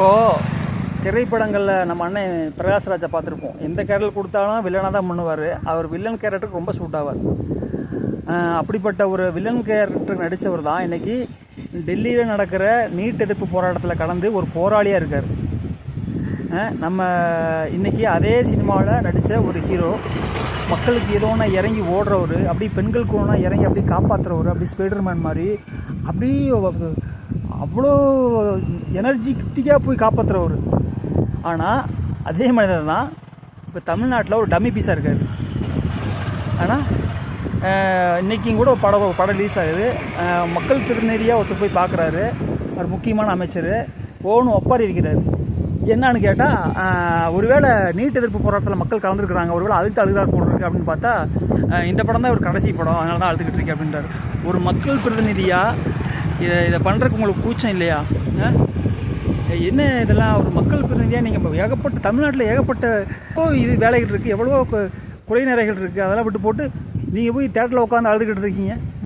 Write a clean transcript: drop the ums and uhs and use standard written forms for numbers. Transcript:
இப்போது திரைப்படங்களில் நம்ம அண்ணன் பிரகாஷ்ராஜை பார்த்துருப்போம். எந்த கேரக்டர் கொடுத்தாலும் வில்லனாக தான் பண்ணுவார். அவர் வில்லன் கேரக்டருக்கு ரொம்ப சூட் ஆவார். அப்படிப்பட்ட ஒரு வில்லன் கேரக்டர் நடித்தவர் தான் இன்றைக்கி டெல்லியில் நடக்கிற நீட் எதிர்ப்பு போராட்டத்தில் கலந்து ஒரு போராளியாக இருக்கார். நம்ம இன்றைக்கி அதே சினிமாவில் நடித்த ஒரு ஹீரோ, மக்களுக்கு ஏதோன்னா இறங்கி ஓடுறவர், அப்படி பெண்களுக்கு ஒன்றா இறங்கி அப்படி காப்பாற்றுறவர், அப்படி ஸ்பைடர்மேன் மாதிரி அப்படி அவ்வளோ எனர்ஜிட்டிக்காக போய் காப்பாற்றுறவர். ஆனால் அதே மனிதர் தான் இப்போ தமிழ்நாட்டில் ஒரு டம்மி பீஸாக இருக்கார். ஆனால் இன்றைக்கும் கூட ஒரு படம் ரிலீஸ் ஆகுது. மக்கள் பிரதிநிதியாக ஒருத்தர் போய் பார்க்குறாரு. அவர் முக்கியமான அமைச்சர் ஓன்னு ஒப்பாரி இருக்கிறார். என்னான்னு கேட்டால், ஒருவேளை நீட் எதிர்ப்பு போராட்டத்தில் மக்கள் கலந்துருக்குறாங்க, ஒருவேளை அதுக்கு அழுகிறார் போடுறது அப்படின்னு பார்த்தா, இந்த படம் தான் ஒரு கடைசி படம், அதனால தான் அழுதுகிட்டு இருக்கு அப்படின்றார். ஒரு மக்கள் பிரதிநிதியாக இதை பண்ணுறதுக்கு உங்களுக்கு கூச்சம் இல்லையா? என்ன இதெல்லாம் ஒரு மக்கள் பிரதிநிதியாக நீங்கள் ஏகப்பட்ட தமிழ்நாட்டில் ஏகப்பட்ட இது வேலைகள் இருக்குது, எவ்வளவோ குறை நிறைகள் இருக்குது, அதெல்லாம் விட்டு போட்டு நீங்கள் போய் தேட்டரில் உட்காந்து அழுதுகிட்டு இருக்கீங்க.